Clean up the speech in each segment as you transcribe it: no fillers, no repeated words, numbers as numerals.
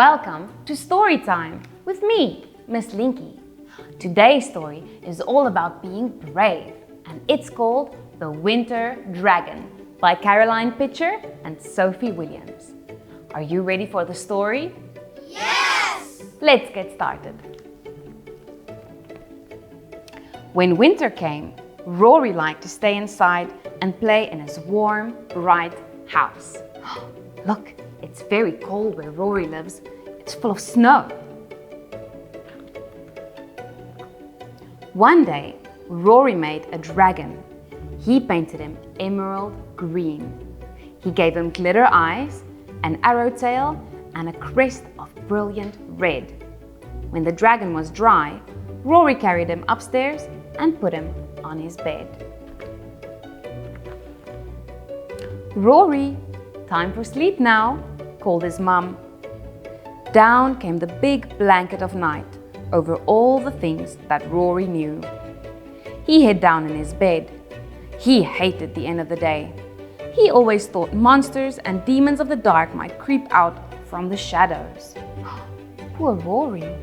Welcome to Story Time with me, Miss Linky. Today's story is all about being brave, and it's called The Winter Dragon by Caroline Pitcher and Sophie Williams. Are you ready for the story? Yes! Let's get started. When winter came, Rory liked to stay inside and play in his warm, bright house. Look, it's very cold where Rory lives. It's full of snow. One day, Rory made a dragon. He painted him emerald green. He gave him glitter eyes, an arrow tail, and a crest of brilliant red. When the dragon was dry, Rory carried him upstairs and put him on his bed. "Rory, time for sleep now," called his mum. Down came the big blanket of night over all the things that Rory knew. He hid down in his bed. He hated the end of the day. He always thought monsters and demons of the dark might creep out from the shadows. Poor Rory.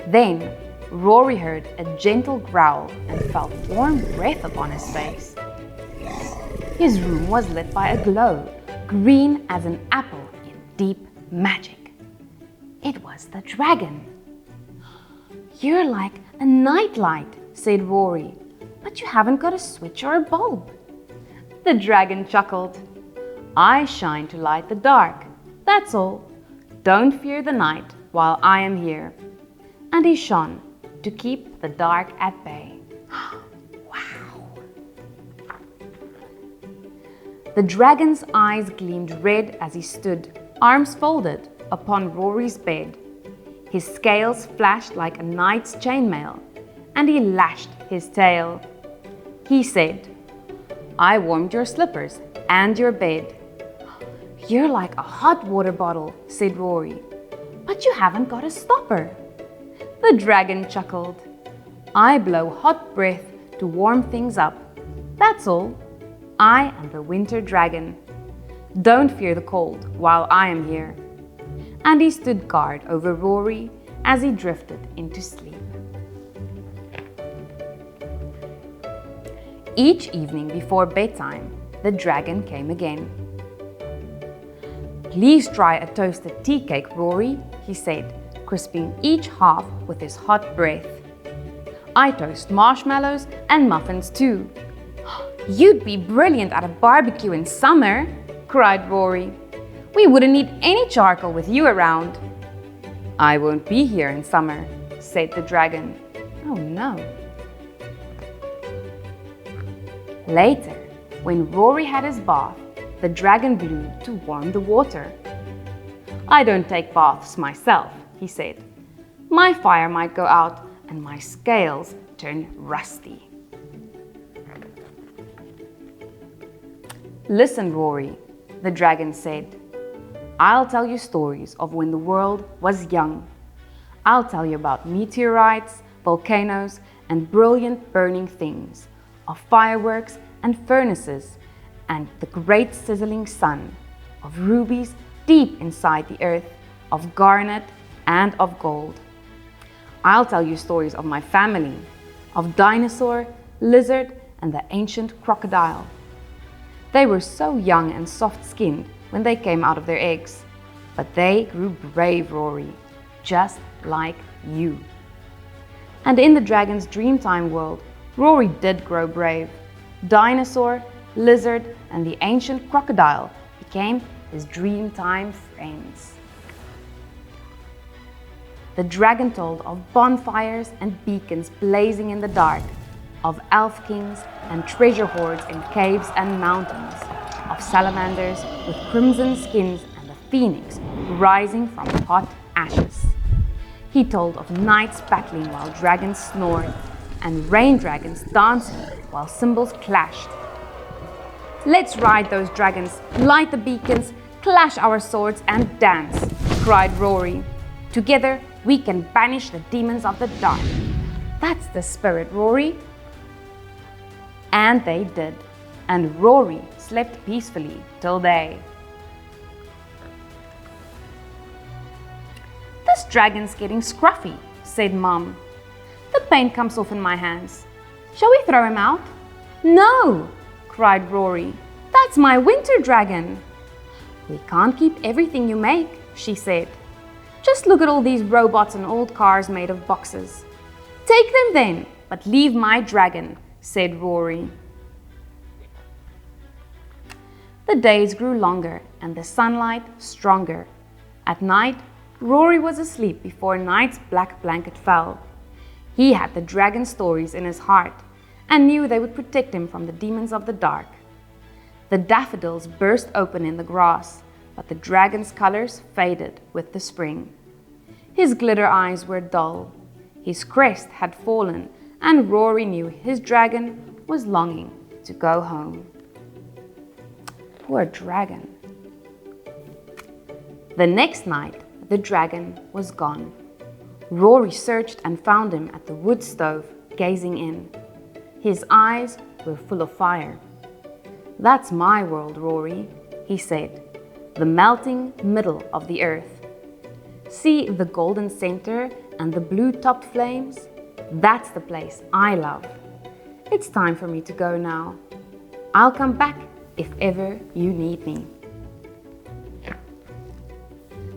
Then Rory heard a gentle growl and felt warm breath upon his face. His room was lit by a glow, green as an apple in deep magic. It was the dragon. "You're like a nightlight," said Rory, "but you haven't got a switch or a bulb." The dragon chuckled. "I shine to light the dark, that's all. Don't fear the night while I am here." And he shone to keep the dark at bay. The dragon's eyes gleamed red as he stood, arms folded, upon Rory's bed. His scales flashed like a knight's chainmail, and he lashed his tail. He said, "I warmed your slippers and your bed." "You're like a hot water bottle," said Rory, "but you haven't got a stopper." The dragon chuckled. "I blow hot breath to warm things up, that's all. I am the winter dragon. Don't fear the cold while I am here." And he stood guard over Rory as he drifted into sleep. Each evening before bedtime, the dragon came again. "Please try a toasted tea cake, Rory," he said, crisping each half with his hot breath. "I toast marshmallows and muffins too." "You'd be brilliant at a barbecue in summer," cried Rory. "We wouldn't need any charcoal with you around." "I won't be here in summer," said the dragon. Oh no. Later, when Rory had his bath, the dragon blew to warm the water. "I don't take baths myself," he said. "My fire might go out and my scales turn rusty." "Listen, Rory," the dragon said. "I'll tell you stories of when the world was young. I'll tell you about meteorites, volcanoes, and brilliant burning things, of fireworks and furnaces, and the great sizzling sun, of rubies deep inside the earth, of garnet and of gold. I'll tell you stories of my family, of dinosaur, lizard, and the ancient crocodile. They were so young and soft-skinned when they came out of their eggs, but they grew brave, Rory, just like you." And in the dragon's dreamtime world, Rory did grow brave. Dinosaur, lizard, and the ancient crocodile became his dreamtime friends. The dragon told of bonfires and beacons blazing in the dark, of elf kings and treasure hoards in caves and mountains, of salamanders with crimson skins and the phoenix rising from hot ashes. He told of knights battling while dragons snored, and rain dragons dancing while cymbals clashed. "Let's ride those dragons, light the beacons, clash our swords and dance," cried Rory. "Together we can banish the demons of the dark." "That's the spirit, Rory." And they did, and Rory slept peacefully till day. dragon's getting scruffy," said Mum. "The paint comes off in my hands. Shall we throw him out?" "No," cried Rory. "That's my winter dragon." "We can't keep everything you make," she said. "Just look at all these robots and old cars made of boxes." "Take them then, but leave my dragon," said Rory. The days grew longer and the sunlight stronger. At night, Rory was asleep before night's black blanket fell. He had the dragon stories in his heart and knew they would protect him from the demons of the dark. The daffodils burst open in the grass, but the dragon's colors faded with the spring. His glitter eyes were dull. His crest had fallen, and Rory knew his dragon was longing to go home. Poor dragon. The next night, the dragon was gone. Rory searched and found him at the wood stove, gazing in. His eyes were full of fire. "That's my world, Rory," he said, "the melting middle of the earth. See the golden center and the blue-topped flames? That's the place I love. It's time for me to go now. I'll come back if ever you need me."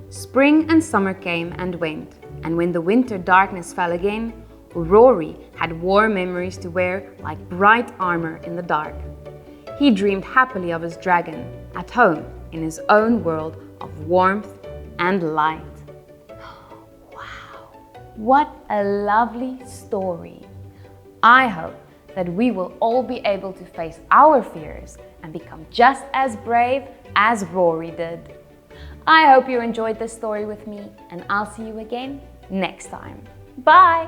Spring and summer came and went, and when the winter darkness fell again, Rory had warm memories to wear like bright armor in the dark. He dreamed happily of his dragon, at home in his own world of warmth and light. Wow, what a lovely story. I hope that we will all be able to face our fears and become just as brave as Rory did. I hope you enjoyed this story with me, and I'll see you again next time. Bye!